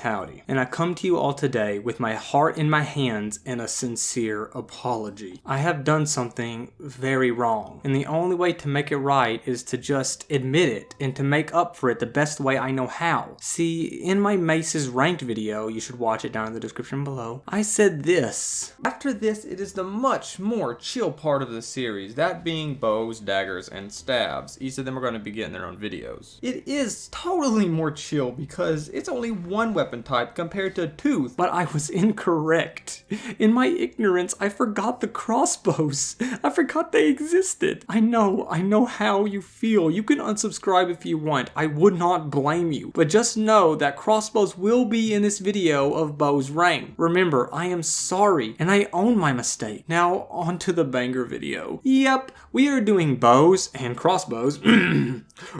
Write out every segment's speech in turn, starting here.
Howdy, and I come to you all today with my heart in my hands and a sincere apology. I have done something very wrong, and the only way to make it right is to just admit it and to make up for it the best way I know how. See, in my Mace's ranked video, you should watch it down in the description below, I said this. After this, it is the much more chill part of the series, that being bows, daggers, and stabs. Each of them are going to be getting their own videos. It is totally more chill because it's only one weapon type compared to two. But I was incorrect. In my ignorance, I forgot the crossbows. I forgot they existed. I know how you feel. You can unsubscribe if you want. I would not blame you. But just know that crossbows will be in this video of bows ranked. Remember, I am sorry, and I own my mistake. Now, on to the banger video. Yep, we are doing bows and crossbows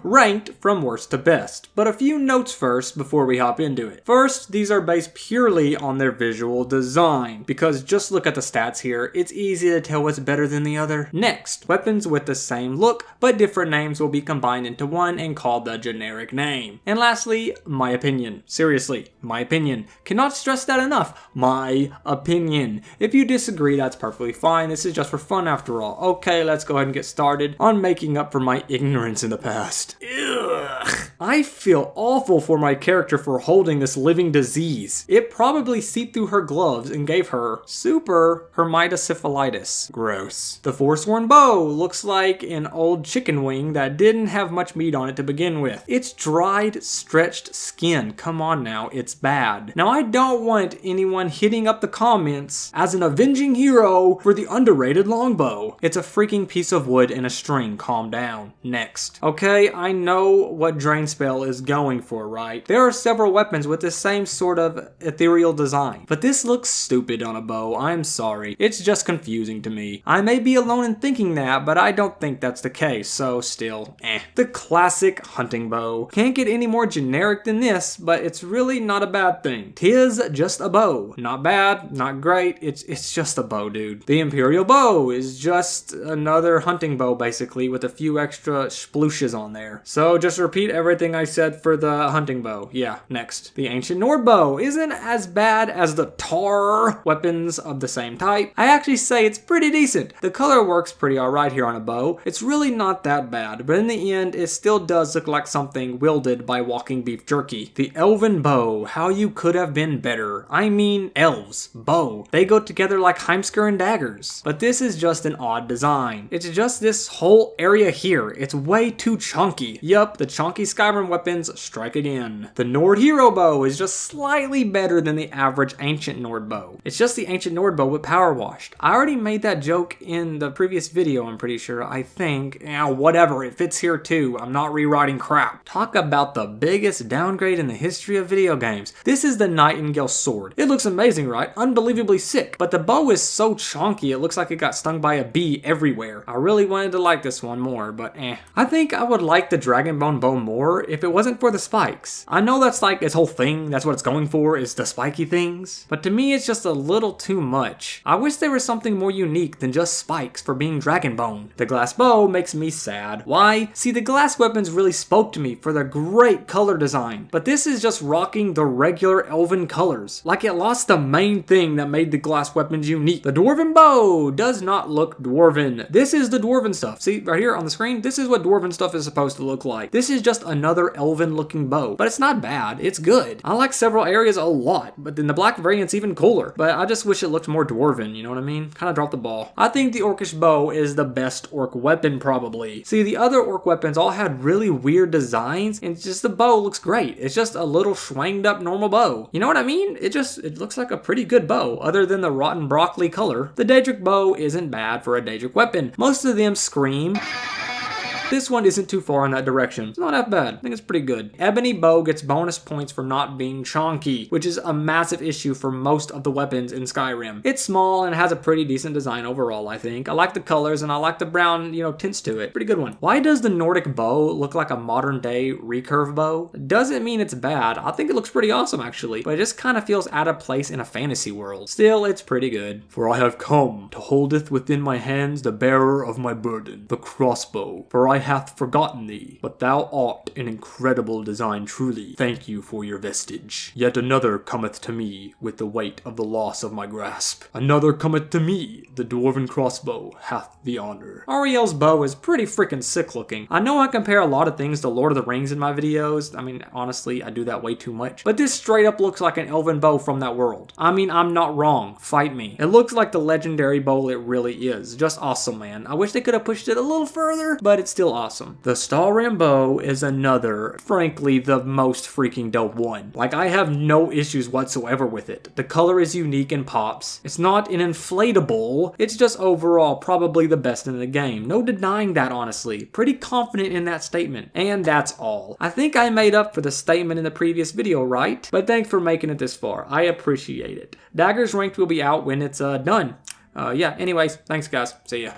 ranked from worst to best. But a few notes first before we hop into it. First, these are based purely on their visual design, because just look at the stats here, it's easy to tell what's better than the other. Next, weapons with the same look, but different names will be combined into one and called the generic name. And lastly, my opinion. Seriously, my opinion. Cannot stress that enough. My opinion. If you disagree, that's perfectly fine. This is just for fun after all. Okay, let's go ahead and get started on making up for my ignorance in the past. Ugh. I feel awful for my character for holding this living disease. It probably seeped through her gloves and gave her super hermitosyphilitis. Gross. The Forsworn bow looks like an old chicken wing that didn't have much meat on it to begin with. It's dried, stretched skin. Come on now, it's bad. Now I don't want anyone hitting up the comments as an avenging hero for the underrated longbow. It's a freaking piece of wood and a string. Calm down. Next. Okay, I know what Drain Spell is going for, right? There are several weapons with the same sort of ethereal design, but this looks stupid on a bow. I'm sorry. It's just confusing to me. I may be alone in thinking that, but I don't think that's the case, so still, The classic hunting bow. Can't get any more generic than this, but it's really not a bad thing. 'Tis just a bow. Not bad, not great, it's just a bow, dude. The Imperial bow is just another hunting bow, basically, with a few extra splooshes on there. So just repeat everything I said for the hunting bow. Yeah, next. The Ancient Nord bow isn't as bad as the Tar weapons of the same type. I actually say it's pretty decent. The color works pretty alright here on a bow. It's really not that bad, but in the end, it still does look like something wielded by walking beef jerky. The Elven bow, how you could have been better. I mean, elves, bow. They go together like Heimskr and daggers. But this is just an odd design. It's just this whole area here. It's way too chunky. Yup, the chunky Skyrim weapons strike again. The Nord Hero bow is just slightly better than the average Ancient Nord bow. It's just the Ancient Nord bow with power washed. I already made that joke in the previous video, I'm pretty sure. I think. Yeah, whatever, it fits here too. I'm not rewriting crap. Talk about the biggest downgrade in the history of video games. This is the Nightingale sword. It looks amazing, right? Unbelievably sick. But the bow is so chunky, it looks like it got stung by a bee everywhere. I really wanted to like this one more, but I think I would like the Dragonbone bow more if it wasn't for the spikes. I know that's like its whole thing, that's what it's going for, is the spiky things. But to me, it's just a little too much. I wish there was something more unique than just spikes for being Dragonbone. The glass bow makes me sad. Why? See, the glass weapons really spoke to me for their great color design. But this is just rocking the regular elven colors. Like it lost the main thing that made the glass weapons unique. The Dwarven bow does not look dwarven. This is the dwarven stuff. See, right here on the screen, this is what dwarven stuff is supposed to look like. This is just another elven looking bow. But it's not bad, it's good. I like several areas a lot, but then the black variant's even cooler. But I just wish it looked more dwarven, you know what I mean? Kind of dropped the ball. I think the Orcish bow is the best orc weapon probably. See, the other orc weapons all had really weird designs, and just the bow looks great. It's just a little schwanged up normal bow. You know what I mean? It looks like a pretty good bow, other than the rotten broccoli color. The Daedric bow isn't bad for a Daedric weapon. Most of them scream. This one isn't too far in that direction. It's not that bad. I think it's pretty good. Ebony bow gets bonus points for not being chonky, which is a massive issue for most of the weapons in Skyrim. It's small and has a pretty decent design overall, I think. I like the colors and I like the brown, tints to it. Pretty good one. Why does the Nordic bow look like a modern day recurve bow? Doesn't mean it's bad. I think it looks pretty awesome actually, but it just kind of feels out of place in a fantasy world. Still, it's pretty good. For I have come to holdeth within my hands the bearer of my burden, the crossbow. For I hath forgotten thee, but thou art an incredible design truly. Thank you for your vestige. Yet another cometh to me with the weight of the loss of my grasp. Another cometh to me, the dwarven crossbow hath the honor. Ariel's bow is pretty freaking sick looking. I know I compare a lot of things to Lord of the Rings in my videos. I mean, honestly, I do that way too much. But this straight up looks like an elven bow from that world. I mean, I'm not wrong. Fight me. It looks like the legendary bow it really is. Just awesome, man. I wish they could have pushed it a little further, but it's still awesome. The Stalrim bow is another, frankly, the most freaking dope one. Like, I have no issues whatsoever with it. The color is unique and pops. It's not an inflatable. It's just overall probably the best in the game. No denying that, honestly. Pretty confident in that statement. And that's all. I think I made up for the statement in the previous video, right? But thanks for making it this far. I appreciate it. Daggers Ranked will be out when it's done. Yeah, anyways, thanks guys. See ya.